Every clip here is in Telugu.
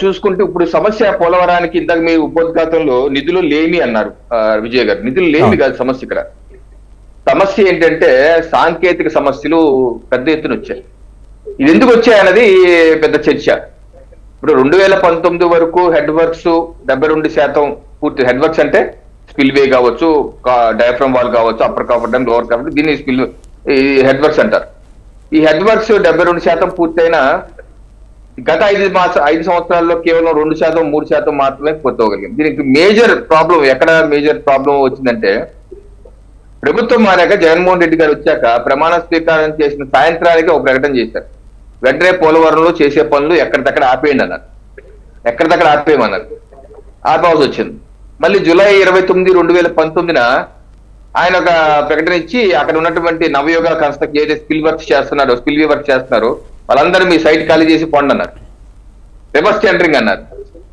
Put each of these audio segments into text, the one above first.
చూసుకుంటే ఇప్పుడు సమస్య పోలవరానికి ఇందాక మీ ఉపోద్ఘాతంలో నిధులు లేమి అన్నారు విజయ్ గారు. నిధులు లేమి కాదు సమస్య. ఇక్కడ సమస్య ఏంటంటే సాంకేతిక సమస్యలు పెద్ద ఎత్తున వచ్చాయి. ఇది ఎందుకు వచ్చాయన్నది పెద్ద చర్చ. ఇప్పుడు 2019 వరకు హెడ్ వర్క్స్ 72% పూర్తి. హెడ్ వర్క్స్ అంటే స్పిల్వే కావచ్చు, డయాఫ్రమ్ వాల్ కావచ్చు, upper coffer dam, lower coffer, దీన్ని హెడ్ వర్క్స్ అంటారు. ఈ హెడ్ వర్క్స్ 72% పూర్తయినా గత 5 సంవత్సరాల్లో కేవలం 2%, 3% మాత్రమే పూర్తవగలిగింది. దీనికి మేజర్ ప్రాబ్లం ఎక్కడ మేజర్ ప్రాబ్లం వచ్చిందంటే, ప్రభుత్వం మారాక జగన్మోహన్ రెడ్డి గారు వచ్చాక ప్రమాణ స్వీకారం చేసిన సాయంత్రానికి ఒక ప్రకటన చేశారు. వెంటనే పోలవరంలో చేసే పనులు ఎక్కడిదక్కడ ఆపేయండి అన్నారు. ఎక్కడిదక్కడ ఆపేయమన్నారు. ఆపవలసి వచ్చింది. మళ్ళీ జూలై 29, 2019 ఆయన ఒక ప్రకటన ఇచ్చి అక్కడ ఉన్నటువంటి నవయోగ కన్స్ట్రక్ట్ ఏదైతే స్పిల్వే వర్క్ చేస్తున్నారో వాళ్ళందరూ మీ సైట్ ఖాళీ చేసి పోండి అన్నారు. రివర్స్ టెండరింగ్ అన్నారు.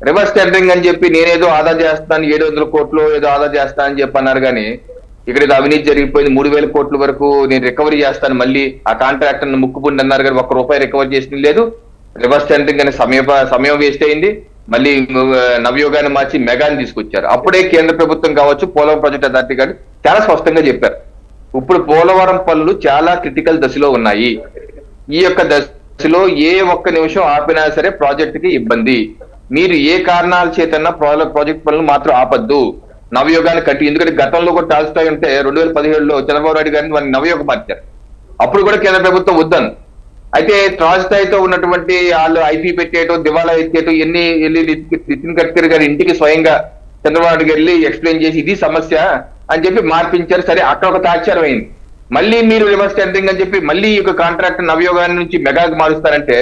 రివర్స్ టెండరింగ్ అని చెప్పి నేనేదో ఆదా చేస్తాను, 700 కోట్లు ఏదో ఆదా చేస్తాను అని చెప్పి అన్నారు. కానీ ఇక్కడ ఏదో అవినీతి జరిగిపోయింది, 3000 కోట్ల వరకు నేను రికవరీ చేస్తాను, మళ్ళీ ఆ కాంట్రాక్టర్ ముక్కుపుండి అన్నారు. కానీ ₹1 రికవరీ చేసిన లేదు. రివర్స్ టెండరింగ్ అనే సమయం వేస్ట్ అయింది. మళ్ళీ నవయోగాన్ని మార్చి మెగాని తీసుకొచ్చారు. అప్పుడే కేంద్ర ప్రభుత్వం కావచ్చు, పోలవరం ప్రాజెక్ట్ అథారిటీ గారు చాలా స్పష్టంగా చెప్పారు, ఇప్పుడు పోలవరం పనులు చాలా క్రిటికల్ దశలో ఉన్నాయి. ఈ యొక్క దశలో ఏ ఒక్క నిమిషం ఆపినా సరే ప్రాజెక్ట్ కి ఇబ్బంది. మీరు ఏ కారణాల చేతన్నా ప్రాజెక్ట్ పనులు మాత్రం ఆపద్దు. నవయోగాన్ని కట్టి, ఎందుకంటే గతంలో కూడా టాల్స్టాయ్ ఉంటే 2017లో చంద్రబాబు నాయుడు గారిని వారిని నవయోగం మార్చారు. అప్పుడు కూడా కేంద్ర ప్రభుత్వం వద్దాను. అయితే టాల్స్టాయ్తో ఉన్నటువంటి వాళ్ళు ఐపీ పెట్టేయటం, దివాలా ఎత్తేయటం, నితిన్ గడ్కరీ గారి ఇంటికి స్వయంగా చంద్రబాబు నాయుడు గారు వెళ్ళి ఎక్స్ప్లెయిన్ చేసి ఇది సమస్య అని చెప్పి మార్పించారు. సరే, అక్కడ ఒక తాత్సారం అయింది. మళ్ళీ మీరు రివర్స్ టెండరింగ్ అని చెప్పి మళ్ళీ ఈ కాంట్రాక్ట్ నవయోగాన్ని నుంచి మెగాకి మారుస్తారంటే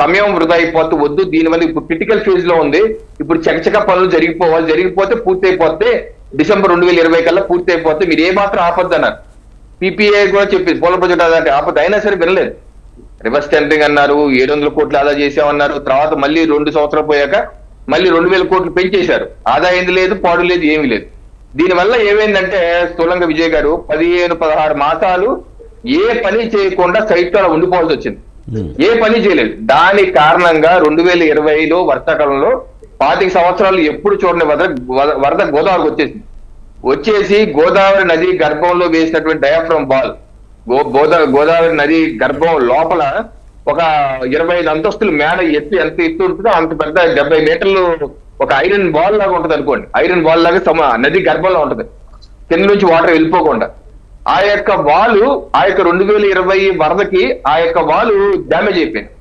సమయం వృధా అయిపోతూ వద్దు. దీనివల్ల ఇప్పుడు క్రిటికల్ ఫేజ్ లో ఉంది. ఇప్పుడు చకచక పనులు జరిగిపోతే పూర్తయిపోతే డిసెంబర్ 2020 కల్లా పూర్తి అయిపోతే మీరు ఏ మాత్రం ఆపద్దు అన్నారు. పీపీఏ కూడా చెప్పింది పోలవరం ప్రాజెక్ట్ అదంటే ఆపద్దు, అయినా సరే వినలేదు. రివర్స్ టెండరింగ్ అన్నారు, 700 కోట్లు ఆదా చేసామన్నారు. తర్వాత మళ్ళీ 2 సంవత్సరాలు పోయాక మళ్ళీ 2000 కోట్లు పెంచేశారు. ఆదా అయింది లేదు, పాడు లేదు, ఏమీ లేదు. దీనివల్ల ఏమైందంటే స్థూలంగా విజయ్ గారు 15-16 మాసాలు ఏ పని చేయకుండా సైట్ లో ఉండిపోవాల్సి వచ్చింది. ఏ పని చేయలేదు. దాని కారణంగా 2020లో వర్షాకాలంలో 25 సంవత్సరాలు ఎప్పుడు చూడని వరద గోదావరికి వచ్చేసి గోదావరి నది గర్భంలో వేసినటువంటి డయాఫ్రమ్ వాల్, గోదావరి నది గర్భం లోపల ఒక 25 అంతస్తులు మేడ ఎంత ఎత్తు ఉంటుందో అంత పెద్ద 70 మీటర్లు ఒక ఐరన్ బాల్ లాగా ఉంటుంది అనుకోండి. ఐరన్ బాల్ లాగా నది గర్భంలో ఉంటది, కింద నుంచి వాటర్ వెళ్ళిపోకుండా. ఆ యొక్క వాలు ఆ యొక్క 2020 వరదకి ఆ యొక్క వాలు డ్యామేజ్ అయిపోయింది.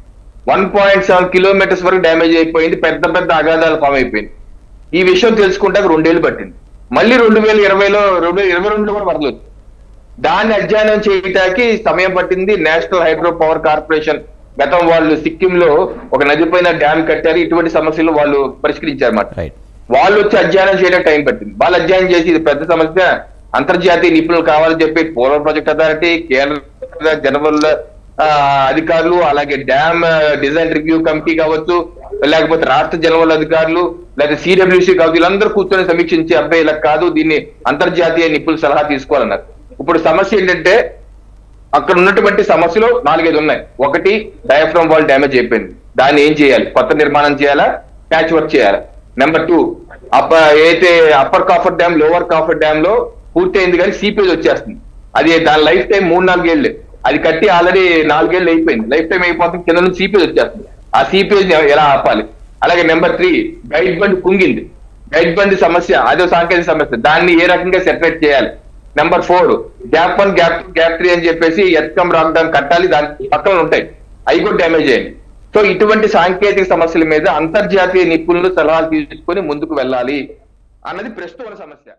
1.7 కిలోమీటర్స్ వరకు డ్యామేజ్ అయిపోయింది. పెద్ద పెద్ద అగాధాలు ఫామ్ అయిపోయింది. ఈ విషయం తెలుసుకుంటే 2 ఏళ్ళు పట్టింది. మళ్ళీ 2022లో కూడా వరదలు వచ్చింది. దాన్ని అధ్యయనం చేయడానికి సమయం పట్టింది. నేషనల్ హైడ్రో పవర్ కార్పొరేషన్ గతం వాళ్ళు సిక్కిం లో ఒక నది పైన డ్యామ్ కట్టారు. ఇటువంటి సమస్యలు వాళ్ళు పరిష్కరించారు అన్నమాట. వాళ్ళు వచ్చి అధ్యయనం చేయడానికి టైం పట్టింది. వాళ్ళు అధ్యయనం చేసి ఇది పెద్ద సమస్య, అంతర్జాతీయ నిపుణులు కావాలని చెప్పి పోలవరం ప్రాజెక్ట్ అథారిటీ, కేంద్ర జనవరుల అధికారులు, అలాగే డ్యామ్ డిజైన్ రివ్యూ కమిటీ కావచ్చు, లేకపోతే రాష్ట్ర జనవరుల అధికారులు, లేకపోతే సిడబ్ల్యూసీ కావచ్చు, వీళ్ళందరూ కూర్చొని సమీక్షించి అబ్బాయి ఇలా కాదు, దీన్ని అంతర్జాతీయ నిపుణుల సలహా తీసుకోవాలన్నారు. ఇప్పుడు సమస్య ఏంటంటే అక్కడ ఉన్నటువంటి సమస్యలు 4-5 ఉన్నాయి. ఒకటి, డయాఫ్రమ్ వాల్ డ్యామేజ్ అయిపోయింది. దాన్ని ఏం చేయాలి? కొత్త నిర్మాణం చేయాలా, ప్యాచ్ వర్క్ చేయాలా? నెంబర్ 2, ఏదైతే upper coffer dam, lower coffer dam లో పూర్తి అయింది కానీ సీపేజ్ వచ్చేస్తుంది. అది దాని లైఫ్ టైం 3-4 ఏళ్ళు. అది కట్టి ఆల్రెడీ 4 ఏళ్ళు అయిపోయింది. లైఫ్ టైం అయిపోతుంది, కింద నుంచి సీపేజ్ వచ్చేస్తుంది. ఆ సీపేజ్ ఎలా ఆపాలి? అలాగే నెంబర్ 3, గైడ్ బండ్ కుంగింది. గైడ్ బండ్ సమస్య, అదో సాంకేతిక సమస్య, దాన్ని ఏ రకంగా సెపరేట్ చేయాలి? నెంబర్ 4, గ్యాప్ 1, గ్యాప్ 2, గ్యాప్ 3 అని చెప్పేసి ఎత్కం రాక్ డ్యామ్ కట్టాలి, దాని పక్కన ఉంటాయి, అవి కూడా డ్యామేజ్ అయ్యాయి. సో ఇటువంటి సాంకేతిక సమస్యల మీద అంతర్జాతీయ నిపుణులు సలహాలు తీసుకొని ముందుకు వెళ్ళాలి అన్నది ప్రస్తుతం సమస్య.